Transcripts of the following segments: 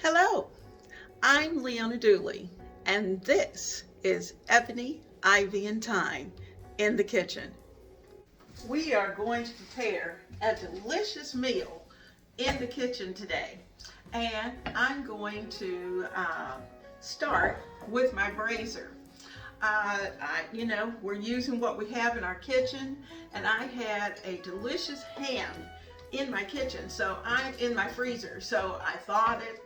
Hello, I'm Leona Dooley, and this is Ebony, Ivy, and Thyme in the kitchen. We are going to prepare a delicious meal in the kitchen today, and I'm going to start with my brazier. We're using what we have in our kitchen, and I had a delicious ham in my kitchen, so I'm in my freezer, so I thawed it,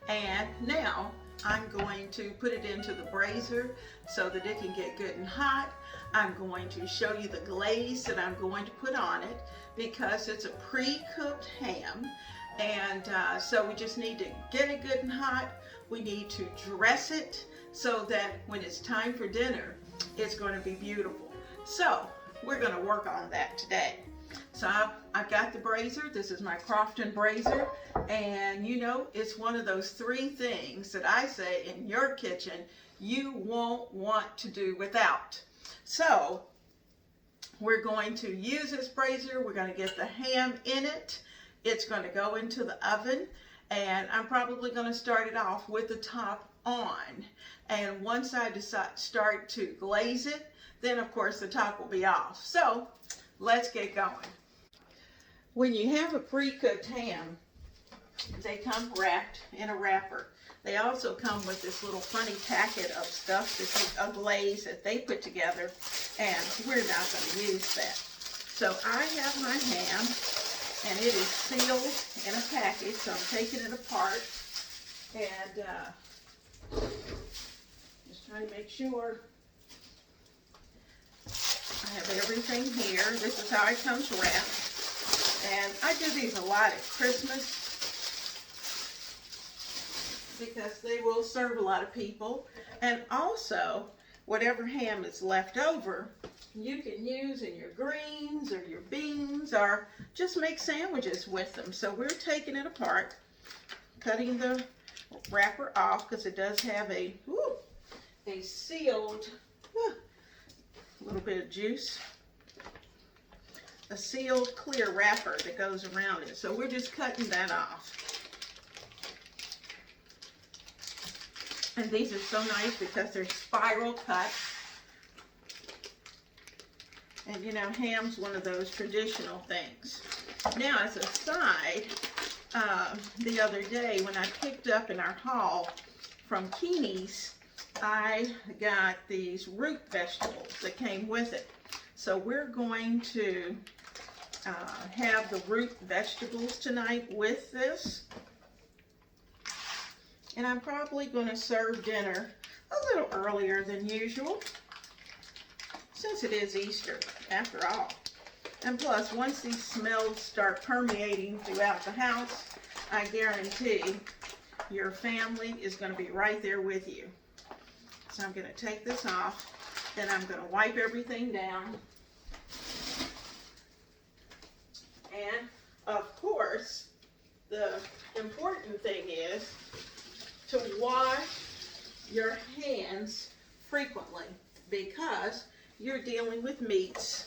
and now I'm going to put it into the brazier so that it can get good and hot. I'm going to show you the glaze that I'm going to put on it because it's a pre-cooked ham, and so we just need to get it good and hot. We need to dress it so that when it's time for dinner, it's going to be beautiful. So we're going to work on that today. So I've got the brazier. This is my Crofton brazier, and it's one of those three things that I say in your kitchen you won't want to do without. So we're going to use this brazier. We're going to get the ham in it. It's going to go into the oven, and I'm probably going to start it off with the top on, and once I start to glaze it, then of course the top will be off. So let's get going. When you have a pre-cooked ham, they come wrapped in a wrapper. They also come with this little funny packet of stuff, this a glaze that they put together, and we're not going to use that. So I have my ham, and it is sealed in a package, so I'm taking it apart, and just trying to make sure I have everything here. This is how it comes wrapped. And I do these a lot at Christmas because they will serve a lot of people. And also, whatever ham is left over, you can use in your greens or your beans or just make sandwiches with them. So we're taking it apart, cutting the wrapper off because it does have a sealed, a little bit of juice, a sealed clear wrapper that goes around it. So we're just cutting that off. And these are so nice because they're spiral cut. And ham's one of those traditional things. Now, as a side, the other day when I picked up in our haul from Keeney's, I got these root vegetables that came with it. So we're going to have the root vegetables tonight with this. And I'm probably going to serve dinner a little earlier than usual, since it is Easter, after all. And plus, once these smells start permeating throughout the house, I guarantee your family is going to be right there with you. So I'm going to take this off, then I'm going to wipe everything down. And, of course, the important thing is to wash your hands frequently because you're dealing with meats.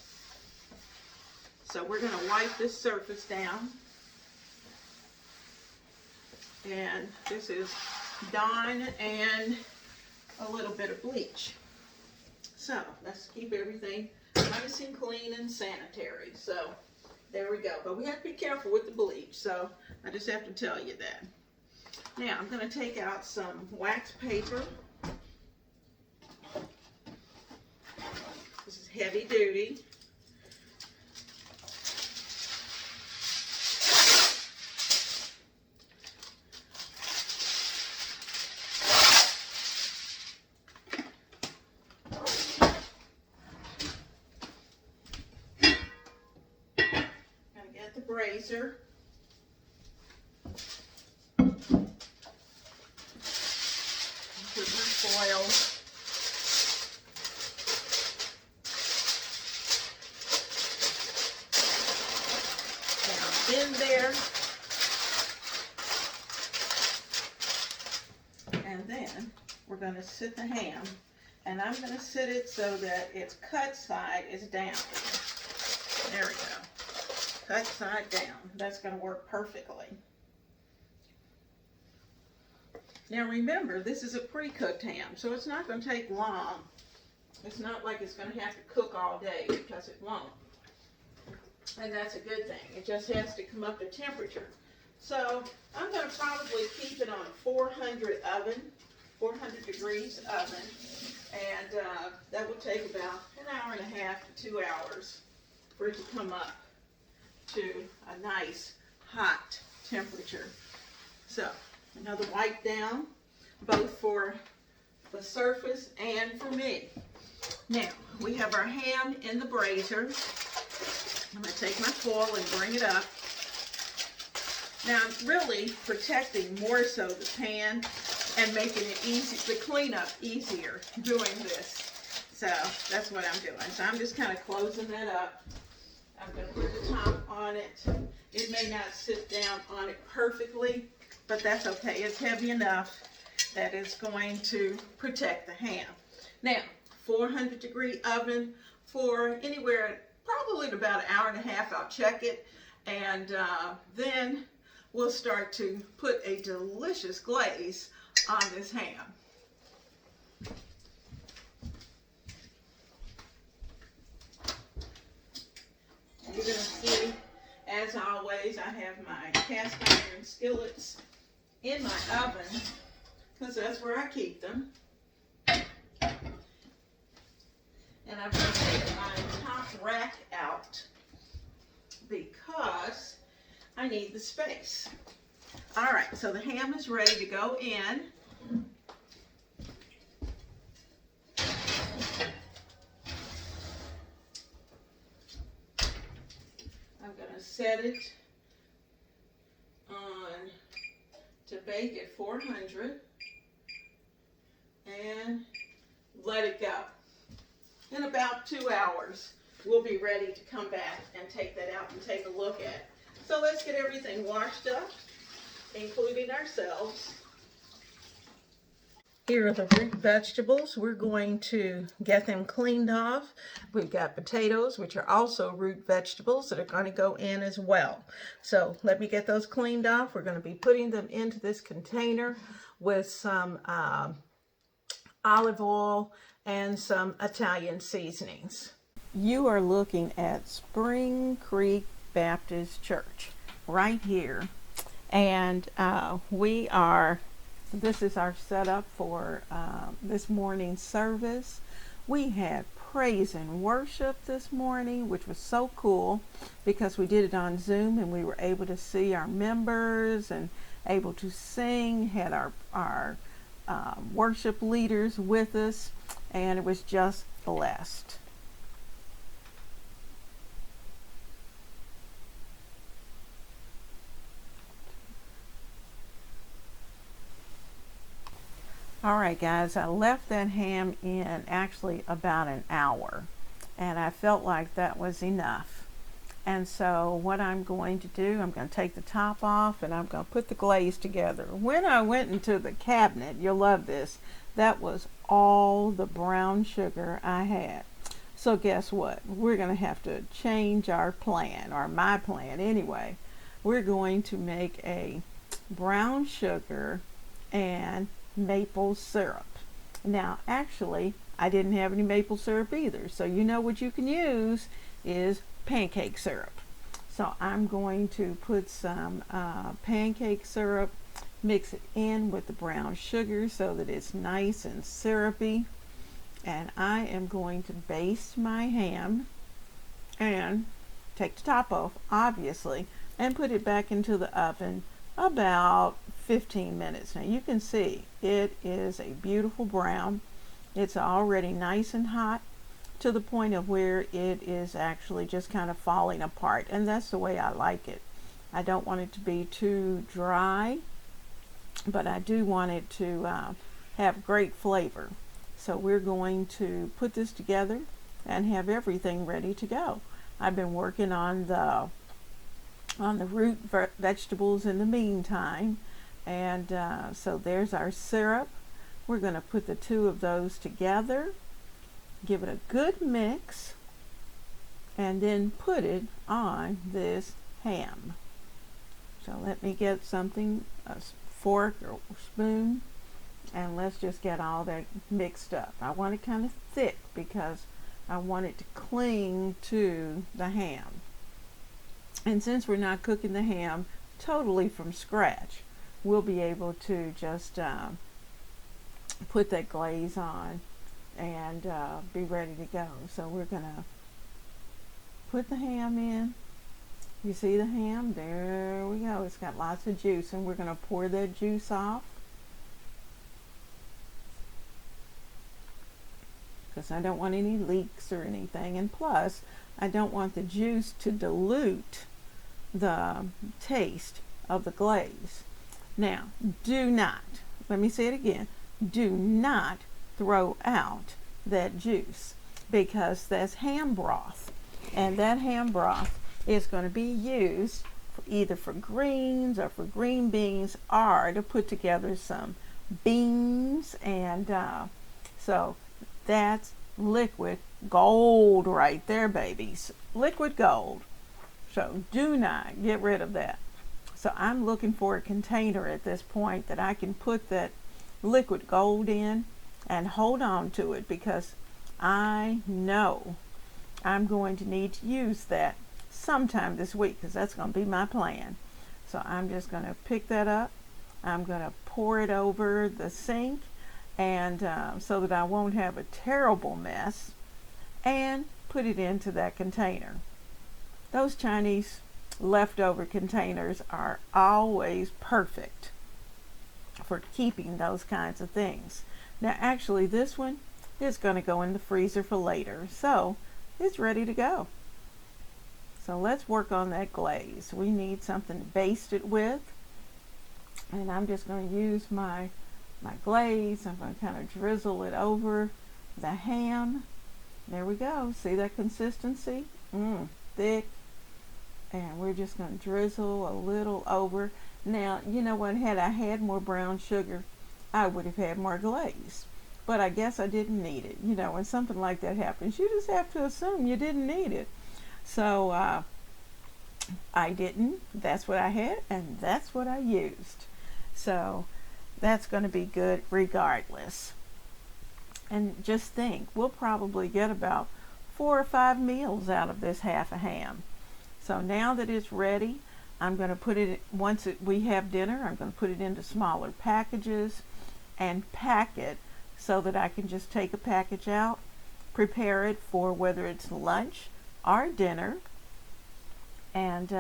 So we're going to wipe this surface down. And this is Dawn and a little bit of bleach. So let's keep everything nice and clean and sanitary. So there we go. But we have to be careful with the bleach. So I just have to tell you that. Now I'm going to take out some wax paper. This is heavy duty. The brazier. Put my foil. Down in there. And then we're going to sit the ham, and I'm going to sit it so that its cut side is down. There we go. Cut side down. That's going to work perfectly. Now remember, this is a pre-cooked ham, so it's not going to take long. It's not like it's going to have to cook all day, because it won't. And that's a good thing. It just has to come up to temperature. So I'm going to probably keep it on a 400 oven, 400 degrees oven, and that will take about an hour and a half to 2 hours for it to come up to a nice hot temperature. So another wipe down, both for the surface and for me. Now we have our ham in the brazier. I'm going to take my foil and bring it up. Now I'm really protecting more so the pan and making it easy, the cleanup easier doing this. So that's what I'm doing. So I'm just kind of closing that up. I'm going to put the top on it. It may not sit down on it perfectly, but that's okay. It's heavy enough that it's going to protect the ham. Now, 400 degree oven for anywhere, probably about an hour and a half. I'll check it, and then we'll start to put a delicious glaze on this ham. You're going to see, as always, I have my cast iron skillets in my oven, because that's where I keep them. And I'm going to take my top rack out because I need the space. All right, so the ham is ready to go in. I'm going to set it on to bake at 400 and let it go. In about 2 hours, we'll be ready to come back and take that out and take a look at it. So let's get everything washed up, including ourselves. Here are the root vegetables. We're going to get them cleaned off. We've got potatoes, which are also root vegetables that are going to go in as well. So let me get those cleaned off. We're going to be putting them into this container with some olive oil and some Italian seasonings. You are looking at Spring Creek Baptist Church right here, and this is our setup for this morning's service. We had praise and worship this morning, which was so cool because we did it on Zoom and we were able to see our members and able to sing, had our worship leaders with us, and it was just blessed. All right, guys, I left that ham in actually about an hour, and I felt like that was enough. And so what I'm going to do, I'm going to take the top off and I'm going to put the glaze together. When I went into the cabinet, you'll love this, that was all the brown sugar I had. So guess what? We're going to have to change our plan, or my plan anyway. We're going to make a brown sugar and maple syrup. Now, actually, I didn't have any maple syrup either. So you know what you can use is pancake syrup. So I'm going to put some pancake syrup, mix it in with the brown sugar so that it's nice and syrupy. And I am going to baste my ham and take the top off, obviously, and put it back into the oven about 15 minutes. Now you can see it is a beautiful brown. It's already nice and hot to the point of where it is actually just kind of falling apart, and that's the way I like it. I don't want it to be too dry, but I do want it to have great flavor. So we're going to put this together and have everything ready to go. I've been working on the root vegetables in the meantime, and so there's our syrup. We're going to put the two of those together, give it a good mix, and then put it on this ham. So let me get something, a fork or spoon, and let's just get all that mixed up. I want it kind of thick because I want it to cling to the ham. And since we're not cooking the ham totally from scratch, we'll be able to just put that glaze on and be ready to go. So we're gonna put the ham in. You see the ham? There we go. It's got lots of juice, and we're gonna pour that juice off, because I don't want any leaks or anything, and plus I don't want the juice to dilute the taste of the glaze. Now, do not, let me say it again, do not throw out that juice, because that's ham broth, and that ham broth is going to be used either for greens or for green beans, or to put together some beans. And so that's liquid gold right there, babies. Liquid gold. So do not get rid of that. So I'm looking for a container at this point that I can put that liquid gold in and hold on to it, because I know I'm going to need to use that sometime this week, because that's going to be my plan. So I'm just going to pick that up. I'm going to pour it over the sink, and so that I won't have a terrible mess, and put it into that container. Those Chinese leftover containers are always perfect for keeping those kinds of things. Now actually this one is going to go in the freezer for later, so it's ready to go. So let's work on that glaze. We need something to baste it with, and I'm just going to use my glaze. I'm going to kind of drizzle it over the ham. There we go. See that consistency? Thick. And we're just going to drizzle a little over. Now, you know what, had I had more brown sugar, I would have had more glaze. But I guess I didn't need it. You know, when something like that happens, you just have to assume you didn't need it. So I didn't. That's what I had, and that's what I used. So that's going to be good regardless. And just think, we'll probably get about 4 or 5 meals out of this half a ham. So now that it's ready, I'm going to put it, once we have dinner, I'm going to put it into smaller packages and pack it so that I can just take a package out, prepare it for whether it's lunch or dinner, and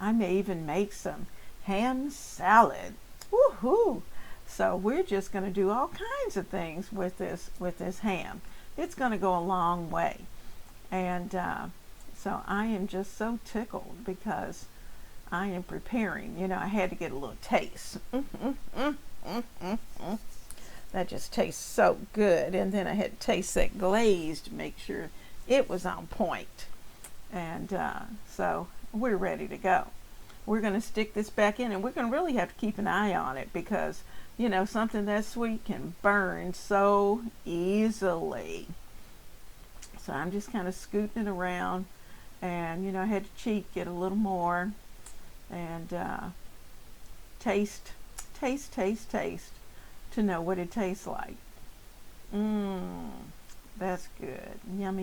I may even make some ham salad. Woohoo! So we're just going to do all kinds of things with this ham. It's going to go a long way, and so I am just so tickled because I am preparing. You know, I had to get a little taste. That just tastes so good. And then I had to taste that glaze to make sure it was on point. And so we're ready to go. We're going to stick this back in, and we're going to really have to keep an eye on it, because, you know, something that sweet can burn so easily. So I'm just kind of scooting it around. And, you know, I had to cheat, get a little more, and taste to know what it tastes like. That's good. Yummy.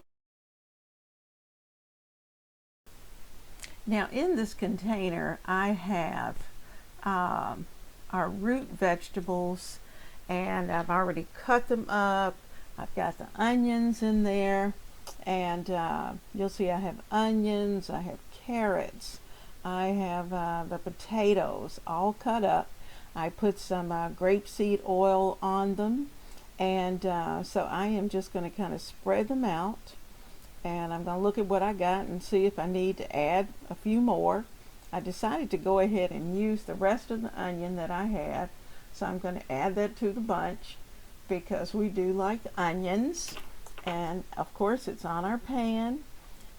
Now in this container I have our root vegetables, and I've already cut them up. I've got the onions in there, and you'll see I have onions, I have carrots, I have the potatoes all cut up. I put some grapeseed oil on them, and so I am just going to kind of spread them out, and I'm going to look at what I got and see if I need to add a few more. I decided to go ahead and use the rest of the onion that I had, so I'm going to add that to the bunch because we do like onions. And of course it's on our pan,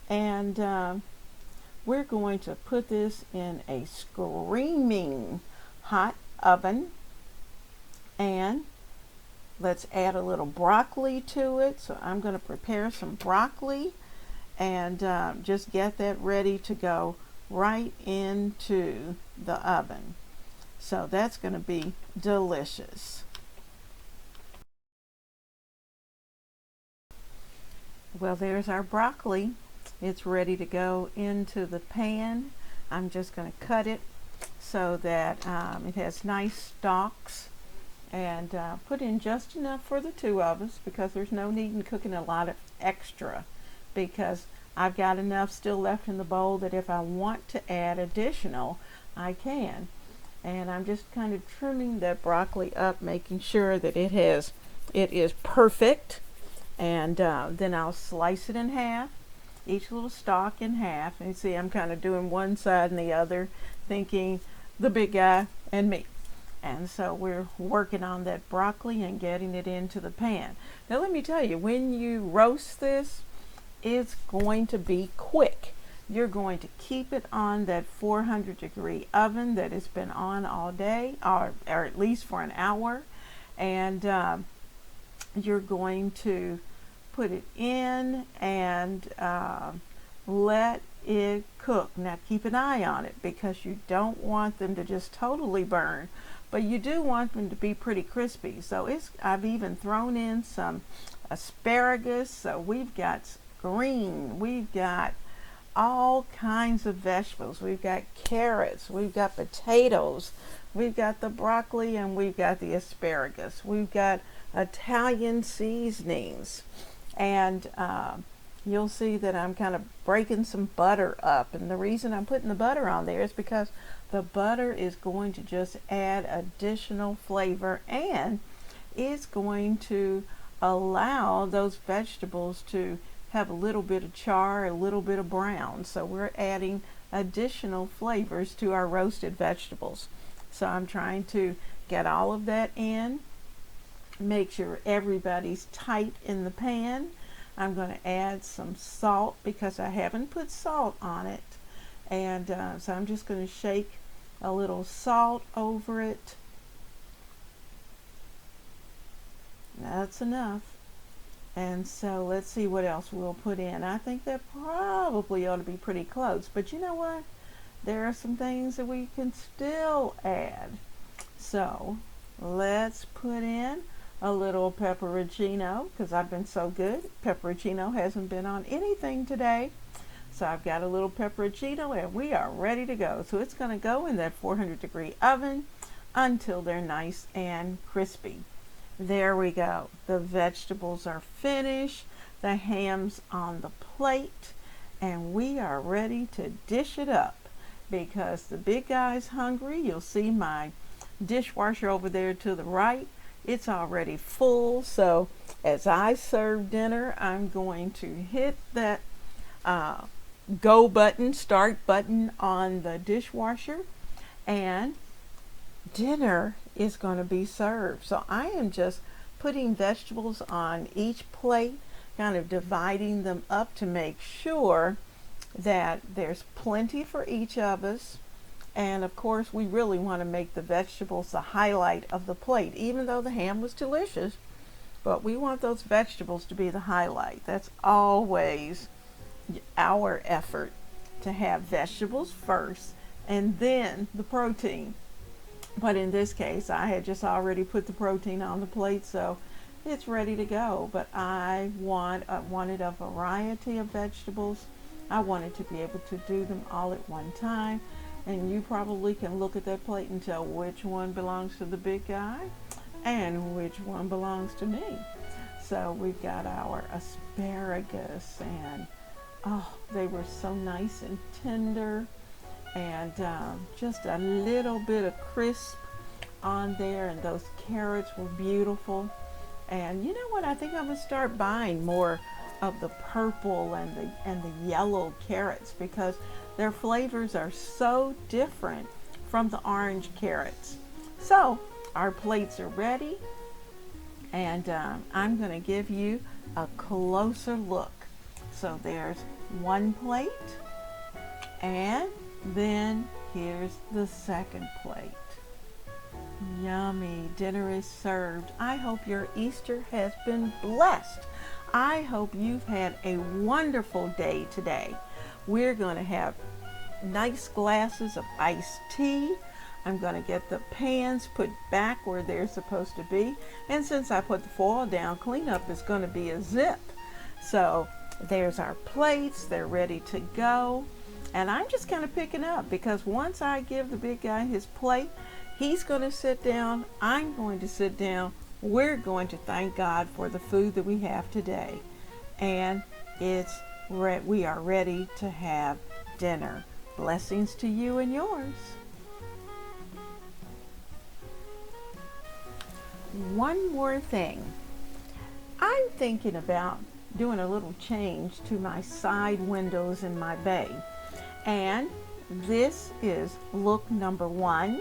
and we're going to put this in a screaming hot oven, and let's add a little broccoli to it. So I'm going to prepare some broccoli and just get that ready to go right into the oven. So that's going to be delicious. Well, there's our broccoli. It's ready to go into the pan. I'm just going to cut it so that it has nice stalks, and put in just enough for the two of us, because there's no need in cooking a lot of extra, because I've got enough still left in the bowl that if I want to add additional, I can. And I'm just kind of trimming that broccoli up, making sure that it is perfect. And then I'll slice it in half, each little stalk in half. And you see, I'm kind of doing one side and the other, thinking the big guy and me. And so we're working on that broccoli and getting it into the pan. Now let me tell you, when you roast this, it's going to be quick. You're going to keep it on that 400-degree oven that it's been on all day, or at least for an hour. And you're going to put it in and let it cook. Now keep an eye on it, because you don't want them to just totally burn, but you do want them to be pretty crispy. So I've even thrown in some asparagus. So we've got green, we've got all kinds of vegetables. We've got carrots, we've got potatoes, we've got the broccoli, and we've got the asparagus. We've got Italian seasonings, and you'll see that I'm kind of breaking some butter up. And the reason I'm putting the butter on there is because the butter is going to just add additional flavor, and it's going to allow those vegetables to have a little bit of char, a little bit of brown. So we're adding additional flavors to our roasted vegetables. So I'm trying to get all of that in, make sure everybody's tight in the pan. I'm going to add some salt, because I haven't put salt on it. And so I'm just going to shake a little salt over it. That's enough. And so let's see what else we'll put in. I think that probably ought to be pretty close. But you know what? There are some things that we can still add. So let's put in a little pepperoncino, because I've been so good. Pepperoncino hasn't been on anything today. So I've got a little pepperoncino, and we are ready to go. So it's going to go in that 400-degree oven until they're nice and crispy. There we go. The vegetables are finished. The ham's on the plate, and we are ready to dish it up, because the big guy's hungry. You'll see my dishwasher over there to the right. It's already full. So as I serve dinner, I'm going to hit that go button, start button on the dishwasher, and dinner is going to be served. So I am just putting vegetables on each plate, kind of dividing them up to make sure that there's plenty for each of us. And of course, we really want to make the vegetables the highlight of the plate, even though the ham was delicious. But we want those vegetables to be the highlight. That's always our effort, to have vegetables first and then the protein. But in this case, I had just already put the protein on the plate, so it's ready to go. But I wanted a variety of vegetables. I wanted to be able to do them all at one time. And you probably can look at that plate and tell which one belongs to the big guy and which one belongs to me. So we've got our asparagus, and oh, they were so nice and tender, and just a little bit of crisp on there, and those carrots were beautiful. And you know what? I think I'm gonna start buying more of the purple and the yellow carrots, because their flavors are so different from the orange carrots. So our plates are ready, and I'm going to give you a closer look. So there's one plate, and then here's the second plate. Yummy, dinner is served. I hope your Easter has been blessed. I hope you've had a wonderful day today. We're going to have nice glasses of iced tea. I'm going to get the pans put back where they're supposed to be. And since I put the foil down, cleanup is going to be a zip. So There's our plates, they're ready to go. And I'm just kind of picking up because once I give the big guy his plate, he's going to sit down, I'm going to sit down, we're going to thank God for the food that we have today. And we are ready to have dinner. Blessings to you and yours. One more thing. I'm thinking about doing a little change to my side windows in my bay. And this is look number 1.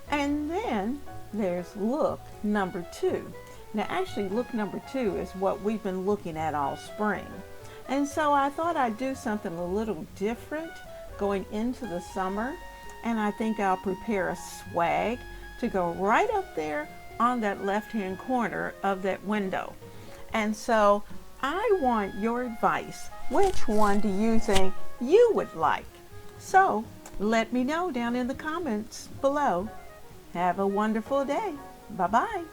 And then there's look number 2. Now actually look number 2 is what we've been looking at all spring. And so I thought I'd do something a little different going into the summer. And I think I'll prepare a swag to go right up there on that left-hand corner of that window. And so I want your advice. Which one do you think you would like? So let me know down in the comments below. Have a wonderful day. Bye-bye.